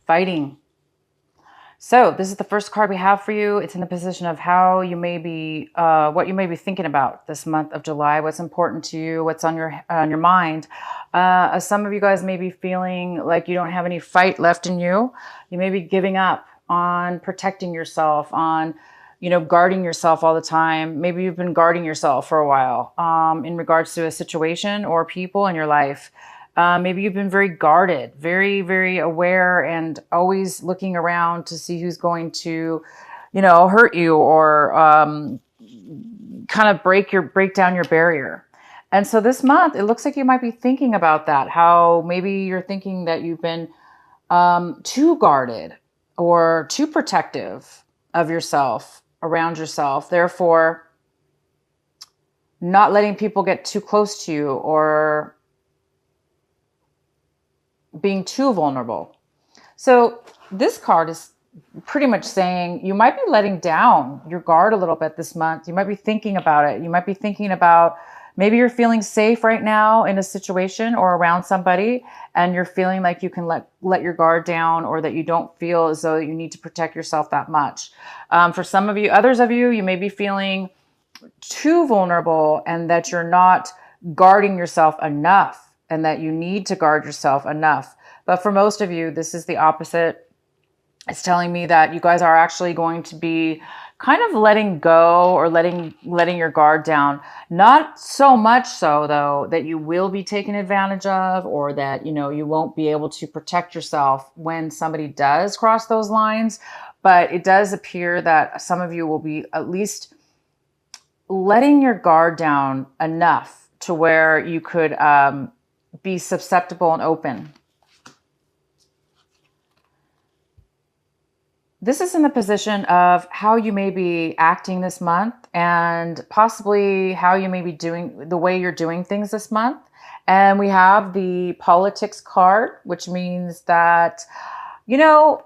fighting. So this is the first card we have for you. It's in the position of how you may be, what you may be thinking about this month of July, what's important to you, what's on your mind. Some of you guys may be feeling like you don't have any fight left in you. You may be giving up on protecting yourself, on, guarding yourself all the time. Maybe you've been guarding yourself for a while in regards to a situation or people in your life. Maybe you've been very guarded, very, very aware, and always looking around to see who's going to, hurt you or kind of break down your barrier. And so this month, it looks like you might be thinking about that, how maybe you're thinking that you've been too guarded or too protective of yourself, around yourself. Therefore, not letting people get too close to you or being too vulnerable. So this card is pretty much saying you might be letting down your guard a little bit this month. You might be thinking about it. You might be thinking about maybe you're feeling safe right now in a situation or around somebody, and you're feeling like you can let your guard down, or that you don't feel as though you need to protect yourself that much. For some of you, others of you, you may be feeling too vulnerable and that you're not guarding yourself enough, and that you need to guard yourself enough. But for most of you, this is the opposite. It's telling me that you guys are actually going to be kind of letting go or letting your guard down. Not so much so, though, that you will be taken advantage of, or that, you won't be able to protect yourself when somebody does cross those lines. But it does appear that some of you will be at least letting your guard down enough to where you could be susceptible and open. This is in the position of how you may be acting this month, and possibly how you may be doing the way you're doing things this month. And we have the politics card, which means that,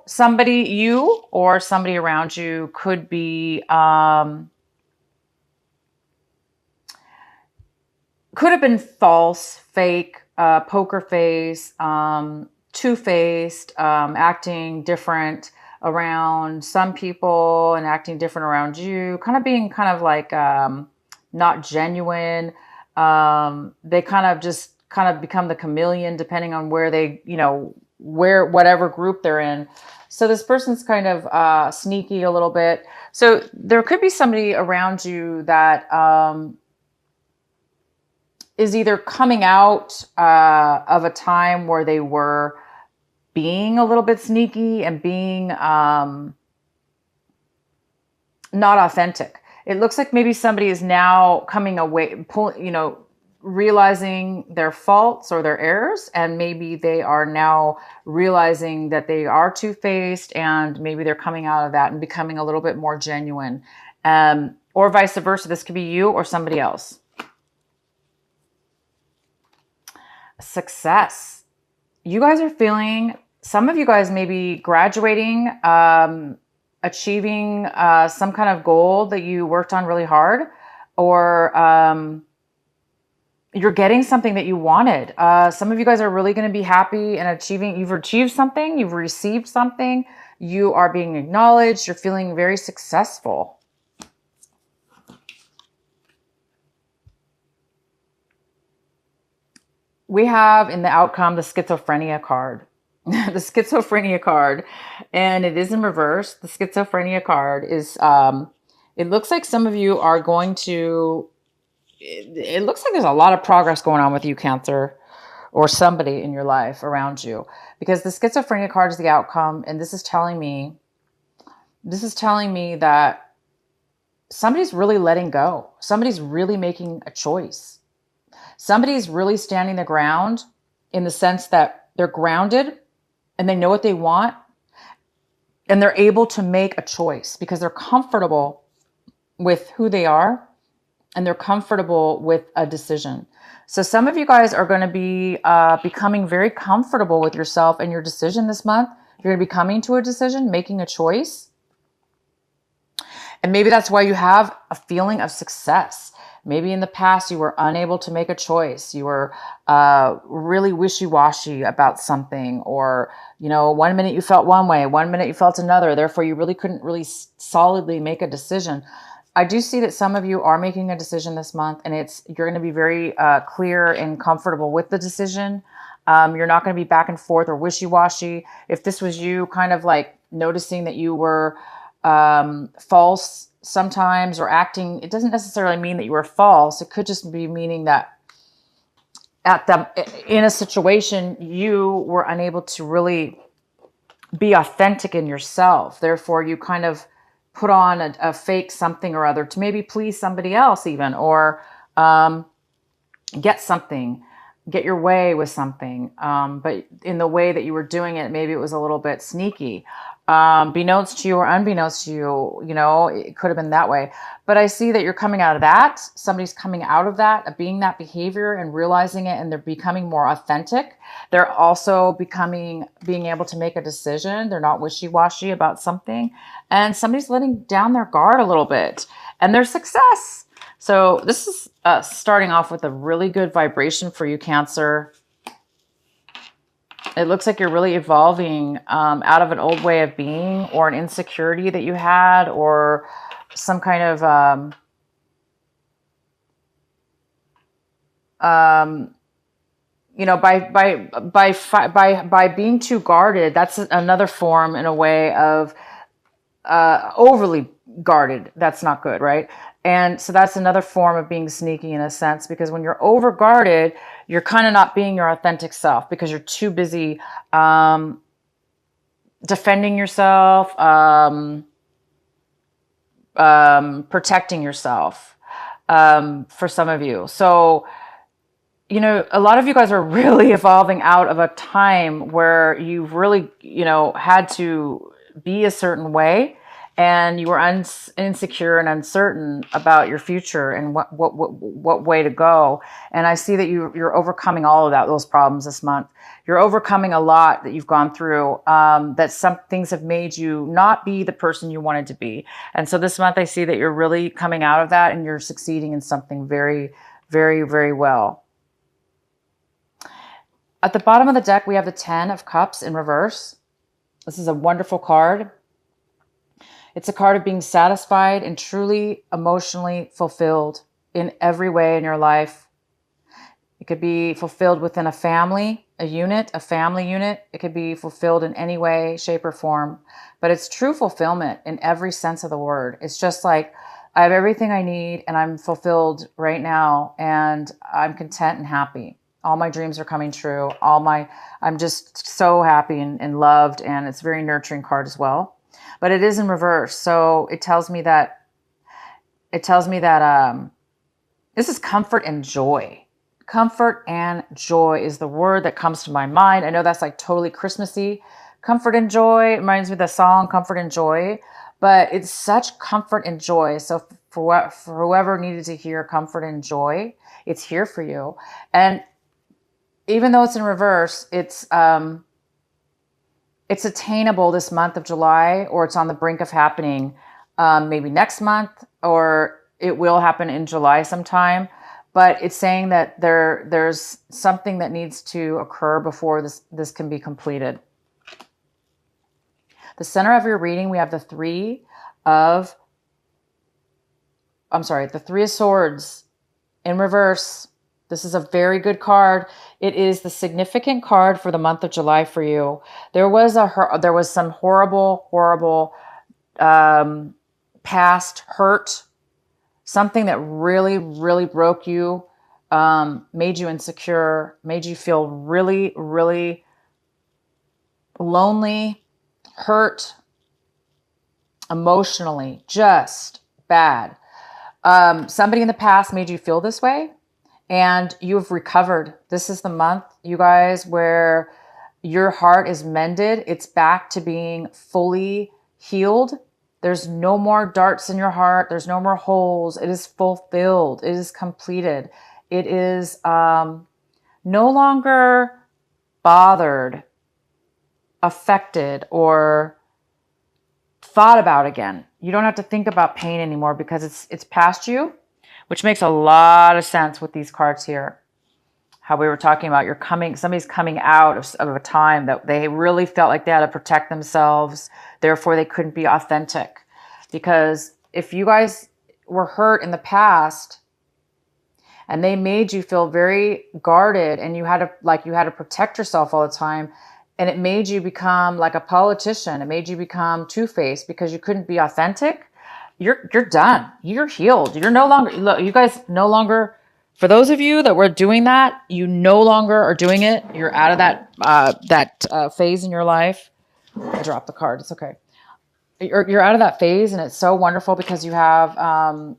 somebody, you or somebody around you, could be could have been false, fake, poker face, two-faced, acting different around some people and acting different around you, kind of being kind of like not genuine. They kind of become the chameleon depending on where they, whatever group they're in. So this person's kind of sneaky a little bit. So there could be somebody around you that is either coming out of a time where they were being a little bit sneaky and being not authentic. It looks like maybe somebody is now coming away, realizing their faults or their errors, and maybe they are now realizing that they are two-faced, and maybe they're coming out of that and becoming a little bit more genuine, or vice versa. This could be you or somebody else. Success. You guys are feeling, some of you guys may be graduating, achieving some kind of goal that you worked on really hard, or you're getting something that you wanted. Some of you guys are really going to be happy and you've achieved something, you've received something, you are being acknowledged, you're feeling very successful. We have in the outcome the schizophrenia card. The schizophrenia card, and it is in reverse. The schizophrenia card is, it looks like some of you are going to, it looks like there's a lot of progress going on with you, Cancer, or somebody in your life around you, because the schizophrenia card is the outcome. And this is telling me that somebody's really letting go. Somebody's really making a choice. Somebody's really standing the ground, in the sense that they're grounded and they know what they want, and they're able to make a choice because they're comfortable with who they are, and they're comfortable with a decision. So some of you guys are going to be becoming very comfortable with yourself and your decision this month. You're going to be coming to a decision, making a choice. And maybe that's why you have a feeling of success. Maybe in the past you were unable to make a choice. You were really wishy-washy about something, or, you know, one minute you felt one way, one minute you felt another. Therefore, you really couldn't really solidly make a decision. I do see that some of you are making a decision this month, and you're going to be very clear and comfortable with the decision. You're not going to be back and forth or wishy-washy. If this was you kind of like noticing that you were false sometimes or acting, it doesn't necessarily mean that you were false. It could just be meaning that in a situation, you were unable to really be authentic in yourself. Therefore, you kind of put on a fake something or other to maybe please somebody else even, or get something, get your way with something. But in the way that you were doing it, maybe it was a little bit sneaky. Beknownst to you or unbeknownst to you, you know, it could have been that way. But I see that you're coming out of that. Somebody's coming out of that, of being that behavior and realizing it, and they're becoming more authentic. They're also being able to make a decision. They're not wishy-washy about something. And somebody's letting down their guard a little bit, and their success. So this is starting off with a really good vibration for you, Cancer. It looks like you're really evolving out of an old way of being, or an insecurity that you had, or some kind of you know, by being too guarded. That's another form, in a way, of overly guarded. That's not good, right? And so that's another form of being sneaky, in a sense, because when you're over guarded, you're kind of not being your authentic self, because you're too busy defending yourself, protecting yourself, for some of you. So, you know, a lot of you guys are really evolving out of a time where you've really, you know, had to be a certain way, and you were insecure and uncertain about your future and what way to go. And I see that you're overcoming all of that, those problems this month. You're overcoming a lot that you've gone through, that some things have made you not be the person you wanted to be. And so this month I see that you're really coming out of that, and you're succeeding in something very, very, very well. At the bottom of the deck, we have the 10 of Cups in reverse. This is a wonderful card. It's a card of being satisfied and truly emotionally fulfilled in every way in your life. It could be fulfilled within a family, a family unit. It could be fulfilled in any way, shape, or form. But it's true fulfillment in every sense of the word. It's just like, I have everything I need, and I'm fulfilled right now, and I'm content and happy. All my dreams are coming true. I'm just so happy and loved, and it's a very nurturing card as well. But it is in reverse, so it tells me that this is comfort and joy. Comfort and joy is the word that comes to my mind. I know that's like totally Christmassy. Comfort and joy reminds me of the song Comfort and Joy, but it's such comfort and joy. So for whoever needed to hear comfort and joy, it's here for you. And even though it's in reverse, it's attainable this month of July, or it's on the brink of happening maybe next month, or it will happen in July sometime. But it's saying that there's something that needs to occur before this can be completed. The center of your reading, we have the Three of Swords in reverse. This is a very good card. It is the significant card for the month of July for you. There was some horrible past hurt, something that really, really broke you, made you insecure, made you feel really, really lonely, hurt, emotionally, just bad. Somebody in the past made you feel this way, and you've recovered. This is the month, you guys, where your heart is mended. It's back to being fully healed. There's no more darts in your heart. There's no more holes. It is fulfilled. It is completed. It is no longer bothered, affected, or thought about again. You don't have to think about pain anymore, because it's past you. which makes a lot of sense with these cards here. How we were talking about somebody's coming out of a time that they really felt like they had to protect themselves. Therefore, they couldn't be authentic. Because if you guys were hurt in the past and they made you feel very guarded and you had to protect yourself all the time, and it made you become like a politician, it made you become two-faced because you couldn't be authentic, you're done. You're healed. You're no longer, you guys no longer, for those of you that were doing that, you no longer are doing it. You're out of that phase in your life. I dropped the card. It's okay. You're out of that phase, and it's so wonderful because you have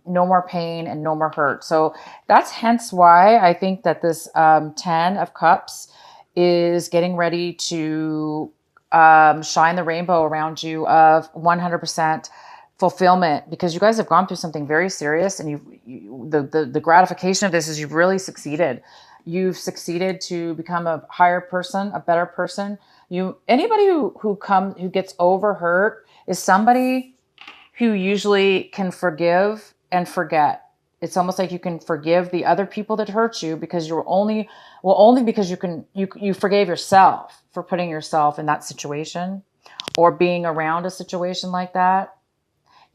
no more pain and no more hurt. So that's hence why I think that this 10 of Cups is getting ready to shine the rainbow around you of 100% fulfillment, because you guys have gone through something very serious, and the gratification of this is you've really succeeded. You've succeeded to become a higher person, a better person. Anybody who gets over hurt is somebody who usually can forgive and forget. It's almost like you can forgive the other people that hurt you because only because you forgave yourself for putting yourself in that situation or being around a situation like that.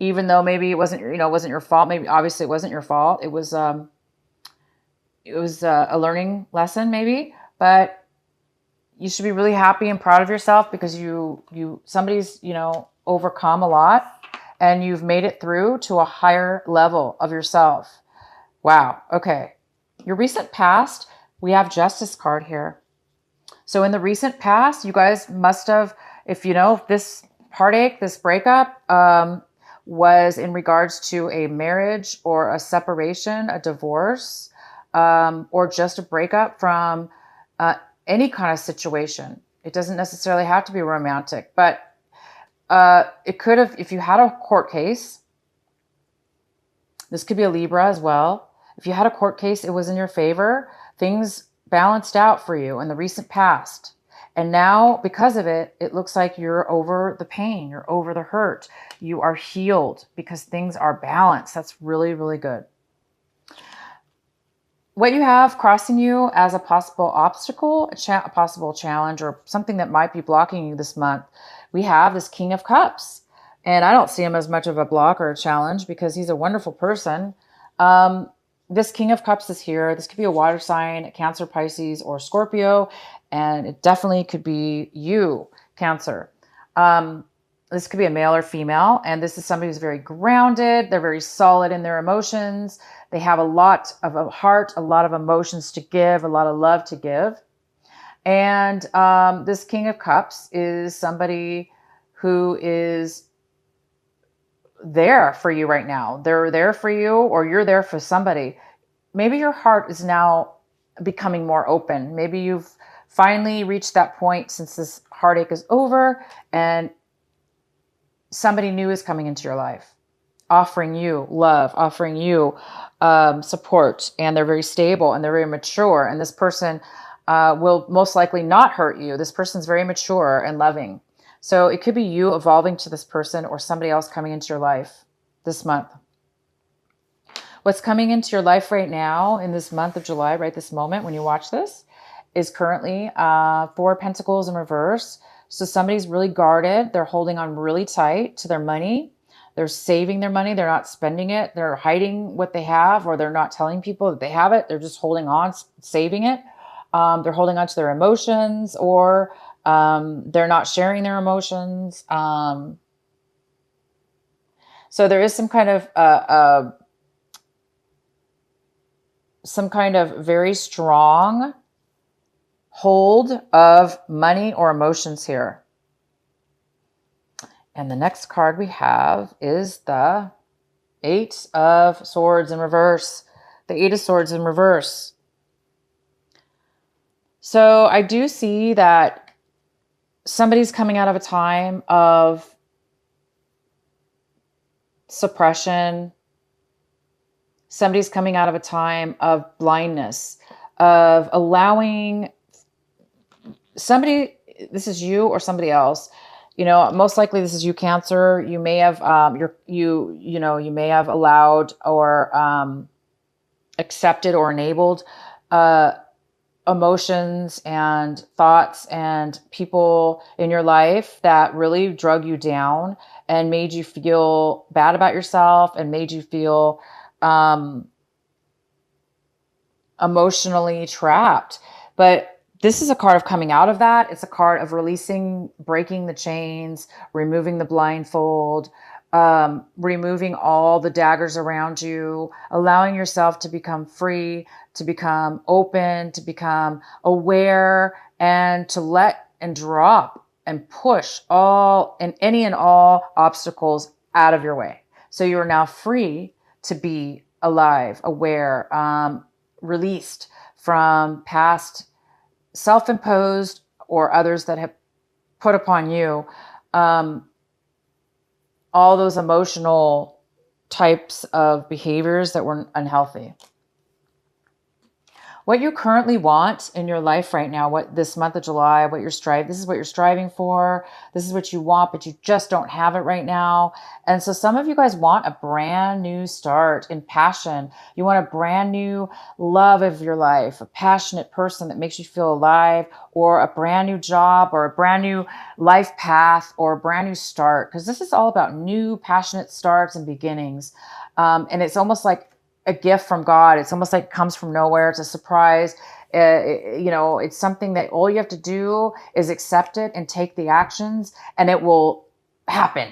Even though maybe it wasn't your fault. Maybe obviously it wasn't your fault. It was a learning lesson maybe, but you should be really happy and proud of yourself because somebody's overcome a lot and you've made it through to a higher level of yourself. Wow. Okay. Your recent past, we have Justice card here. So in the recent past, you guys must have, if this heartache, this breakup, was in regards to a marriage or a separation, a divorce, or just a breakup from any kind of situation. It doesn't necessarily have to be romantic, but it could have, if you had a court case, this could be a Libra as well. If you had a court case, it was in your favor. Things balanced out for you in the recent past. And now, because of it, it looks like you're over the pain. You're over the hurt. You are healed because things are balanced. That's really, really good. What you have crossing you as a possible obstacle, a possible challenge, or something that might be blocking you this month, we have this King of Cups. And I don't see him as much of a block or a challenge because he's a wonderful person. This King of Cups is here. This could be a water sign, Cancer, Pisces, or Scorpio. And it definitely could be you, Cancer. This could be a male or female. And this is somebody who's very grounded. They're very solid in their emotions. They have a lot of a heart, a lot of emotions to give, a lot of love to give. And this King of Cups is somebody who is there for you right now. They're there for you, or you're there for somebody. Maybe your heart is now becoming more open. Maybe you've finally reached that point since this heartache is over and somebody new is coming into your life, offering you love, offering you support, and they're very stable and they're very mature. And this person will most likely not hurt you. This person's very mature and loving. So it could be you evolving to this person or somebody else coming into your life this month. What's coming into your life right now in this month of July, right this moment when you watch this, is currently 4 of Pentacles in reverse. So somebody's really guarded. They're holding on really tight to their money. They're saving their money. They're not spending it. They're hiding what they have, or they're not telling people that they have it. They're just holding on, saving it. They're holding on to their emotions, or they're not sharing their emotions. So there is some kind of very strong hold of money or emotions here. And the next card we have is the 8 of Swords in reverse. The 8 of Swords in reverse. So I do see that somebody's coming out of a time of suppression. Somebody's coming out of a time of blindness, of allowing somebody, this is you or somebody else, most likely this is you, Cancer. You may have, you may have allowed or accepted or enabled uh, emotions and thoughts and people in your life that really drug you down and made you feel bad about yourself and made you feel um, emotionally trapped. But this is a card of coming out of that. It's a card of releasing, breaking the chains, removing the blindfold, removing all the daggers around you, allowing yourself to become free, to become open, to become aware, and to let and drop and push all and any and all obstacles out of your way. So you are now free to be alive, aware, released from past self-imposed or others that have put upon you um, all those emotional types of behaviors that were unhealthy. What you currently want in your life right now, what this month of July, this is what you're striving for. This is what you want, but you just don't have it right now. And so some of you guys want a brand new start in passion. You want a brand new love of your life, a passionate person that makes you feel alive, or a brand new job, or a brand new life path, or a brand new start. Because this is all about new passionate starts and beginnings. And it's almost like a gift from God. It's almost like it comes from nowhere. It's a surprise. It's something that all you have to do is accept it and take the actions, and it will happen.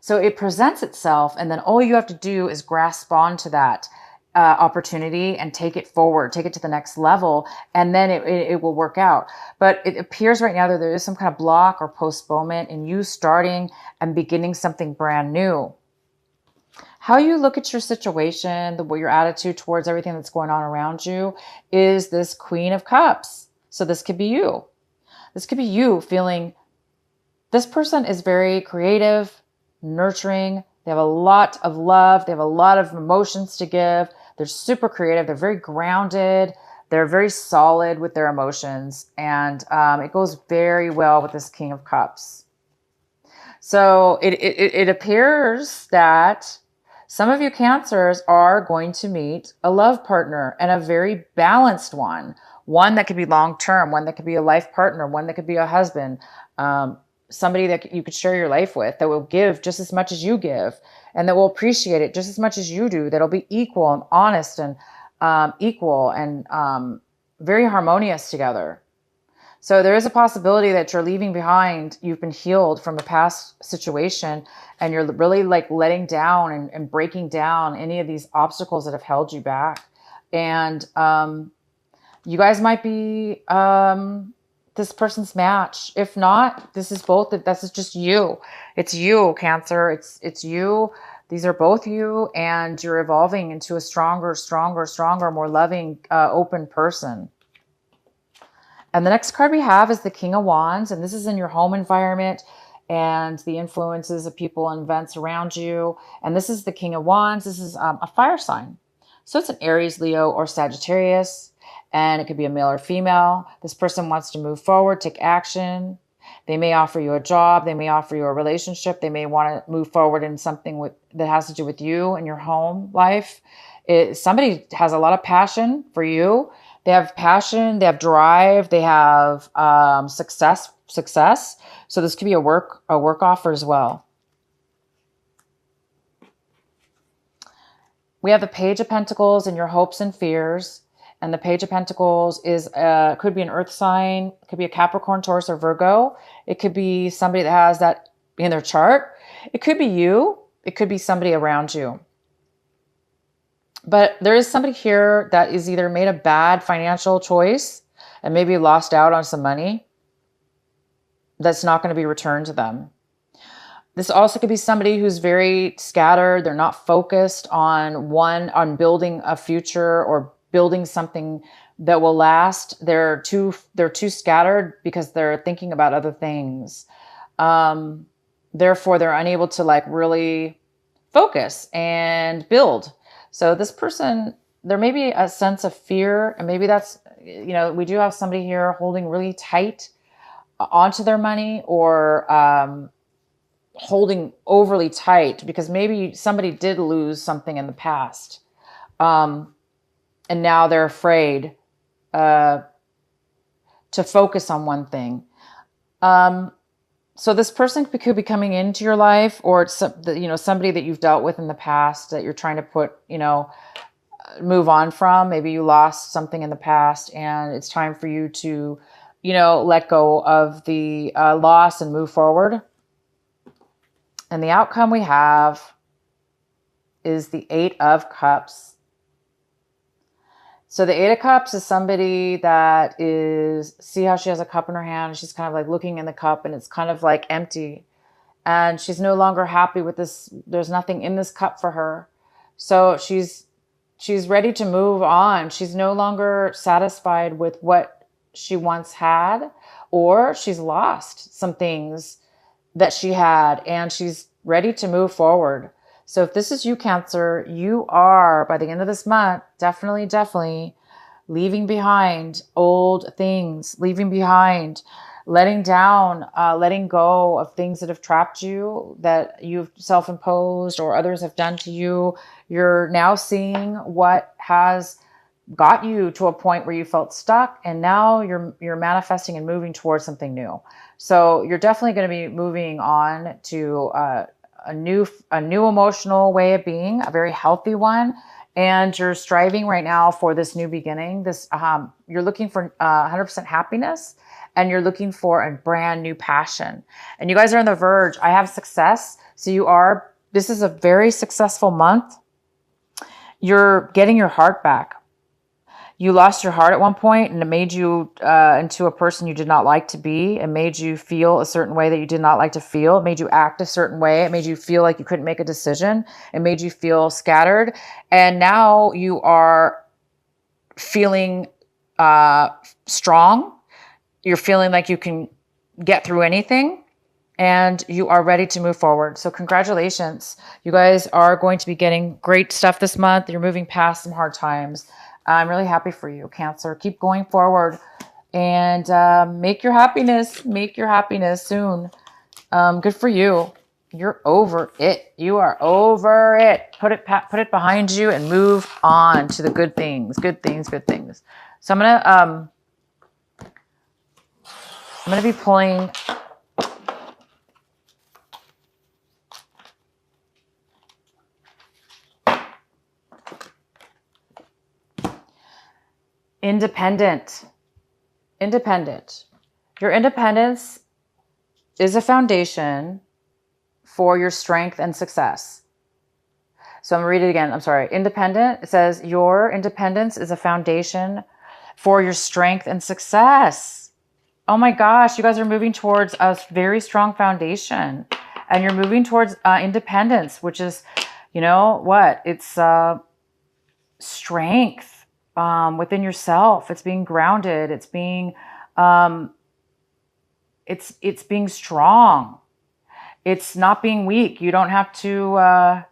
So it presents itself, and then all you have to do is grasp onto that opportunity and take it forward, take it to the next level, and then it will work out. But it appears right now that there is some kind of block or postponement in you starting and beginning something brand new. How you look at your situation, your attitude towards everything that's going on around you is this Queen of Cups. So this could be you. This could be you feeling this person is very creative, nurturing. They have a lot of love. They have a lot of emotions to give. They're super creative. They're very grounded. They're very solid with their emotions. And it goes very well with this King of Cups. So it appears that some of you Cancers are going to meet a love partner, and a very balanced one that could be long-term, one that could be a life partner, one that could be a husband, somebody that you could share your life with, that will give just as much as you give, and that will appreciate it just as much as you do, that'll be equal and honest and equal and very harmonious together. So there is a possibility that you're leaving behind, you've been healed from a past situation, and you're really like letting down and breaking down any of these obstacles that have held you back. And you guys might be this person's match. If not, this is just you. It's you, Cancer. It's you. These are both you, and you're evolving into a stronger, more loving, open person. And the next card we have is the King of Wands, and this is in your home environment and the influences of people and events around you. And this is the King of Wands. This is a fire sign. So it's an Aries, Leo, or Sagittarius, and it could be a male or female. This person wants to move forward, take action. They may offer you a job. They may offer you a relationship. They may want to move forward in something that has to do with you and your home life. Somebody has a lot of passion for you. They have passion, they have drive, they have success. So this could be a work offer as well. We have the Page of Pentacles and your hopes and fears. And the Page of Pentacles is could be an earth sign, it could be a Capricorn, Taurus, or Virgo. It could be somebody that has that in their chart. It could be you. It could be somebody around you. But there is somebody here that is either made a bad financial choice and maybe lost out on some money that's not going to be returned to them. This also could be somebody who's very scattered. They're not focused on building a future or building something that will last. They're too scattered because they're thinking about other things. Therefore, they're unable to like really focus and build. So this person, there may be a sense of fear, and maybe that's, we do have somebody here holding really tight onto their money, or holding overly tight because maybe somebody did lose something in the past. And now they're afraid uh, to focus on one thing. So this person could be coming into your life, or it's somebody that you've dealt with in the past that you're trying to move on from. Maybe you lost something in the past and it's time for you to, let go of the loss and move forward. And the outcome we have is the Eight of Cups. So the Eight of Cups is somebody that see how she has a cup in her hand. She's kind of like looking in the cup and it's kind of like empty. And she's no longer happy with this. There's nothing in this cup for her. So she's ready to move on. She's no longer satisfied with what she once had, or she's lost some things that she had and she's ready to move forward. So if this is you, Cancer, you are, by the end of this month, definitely leaving behind old things, leaving behind, letting down, letting go of things that have trapped you, that you've self-imposed or others have done to you. You're now seeing what has got you to a point where you felt stuck, and now you're manifesting and moving towards something new. So you're definitely going to be moving on to a new emotional way of being, a very healthy one. And you're striving right now for this new beginning. You're looking for 100% happiness, and you're looking for a brand new passion. And you guys are on the verge. I have success. So this is a very successful month. You're getting your heart back. You lost your heart at one point, and it made you into a person you did not like to be. It made you feel a certain way that you did not like to feel. It made you act a certain way. It made you feel like you couldn't make a decision. It made you feel scattered. And now you are feeling strong. You're feeling like you can get through anything, and you are ready to move forward. So congratulations. You guys are going to be getting great stuff this month. You're moving past some hard times. I'm really happy for you, Cancer. Keep going forward and make your happiness soon. Good for you. You're over it. You are over it. Put it behind you and move on to the good things. So I'm gonna be pulling independent. Your independence is a foundation for your strength and success. So I'm going to read it again. I'm sorry. Independent. It says your independence is a foundation for your strength and success. Oh my gosh. You guys are moving towards a very strong foundation, and you're moving towards independence, which is, it's strength. Within yourself. It's being grounded. It's being, it's being strong. It's not being weak. You don't have to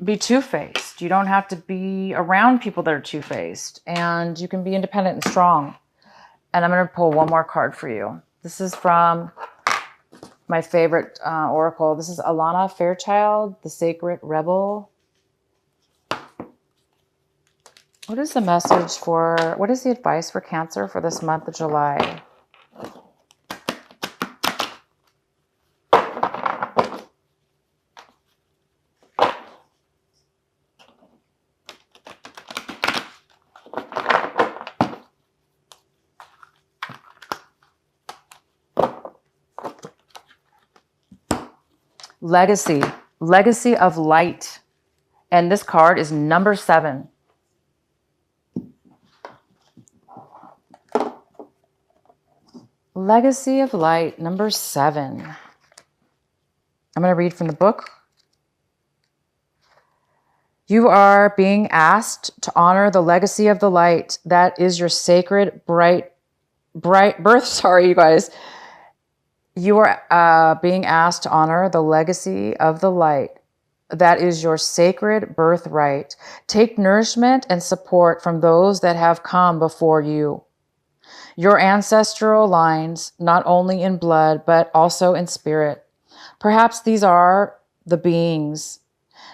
be two-faced. You don't have to be around people that are two-faced, and you can be independent and strong. And I'm going to pull one more card for you. This is from my favorite oracle. This is Alana Fairchild, the Sacred Rebel. What is the advice for Cancer for this month of July? Legacy of light. And this card is number 7. Legacy of light, number 7. I'm going to read from the book. You are being asked to honor the legacy of the light that is your sacred bright birth. Sorry, you guys. You are being asked to honor the legacy of the light that is your sacred birthright. Take nourishment and support from those that have come before you. Your ancestral lines, not only in blood, but also in spirit. Perhaps these are the beings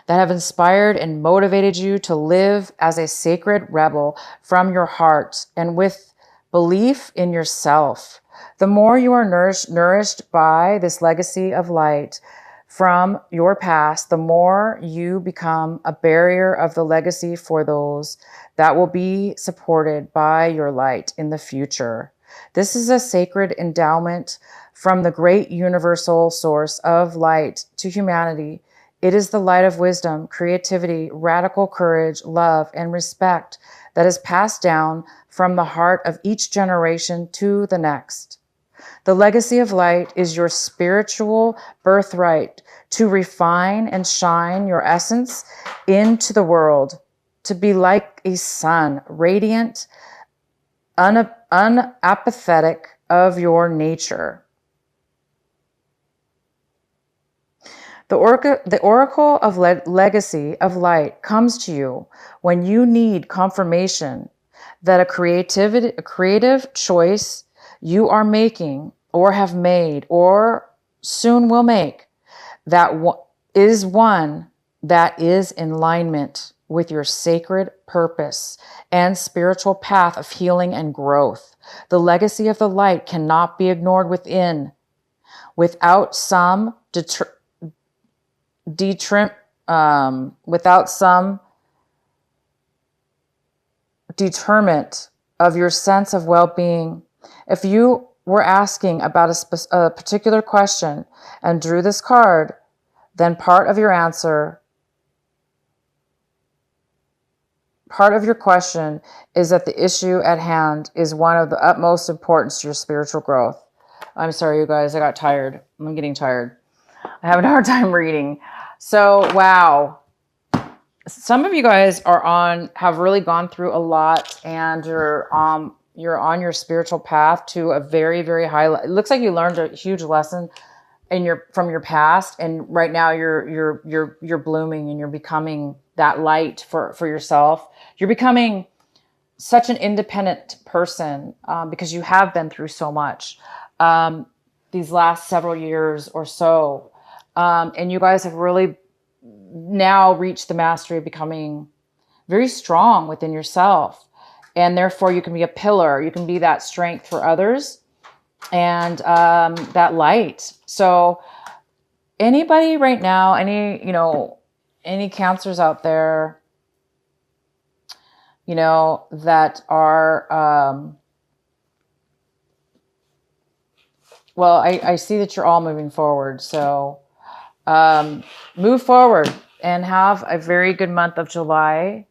that have inspired and motivated you to live as a sacred rebel from your heart and with belief in yourself. The more you are nourished by this legacy of light from your past, the more you become a barrier of the legacy for those that will be supported by your light in the future. This is a sacred endowment from the great universal source of light to humanity. It is the light of wisdom, creativity, radical courage, love, and respect that is passed down from the heart of each generation to the next. The legacy of light is your spiritual birthright to refine and shine your essence into the world, to be like a sun, radiant, unapathetic of your nature. The oracle of legacy of light comes to you when you need confirmation that a creative choice you are making or have made or soon will make that is one that is in alignment with your sacred purpose and spiritual path of healing and growth. The legacy of the light cannot be ignored without some deterrent of your sense of well-being. If you were asking about a particular question and drew this card, then part of your question is that the issue at hand is one of the utmost importance to your spiritual growth. I'm sorry, you guys, I got tired. I'm getting tired. I have a hard time reading. So, wow. Some of you guys have really gone through a lot, and you're on your spiritual path to a very, very high. It looks like you learned a huge lesson from your past, and right now you're blooming and you're becoming that light for yourself. You're becoming such an independent person because you have been through so much these last several years or so, and you guys have really now reached the mastery of becoming very strong within yourself, and therefore you can be a pillar. You can be that strength for others and that light. So anybody right now, any cancers out there, that are, well, I see that you're all moving forward. So move forward and have a very good month of July.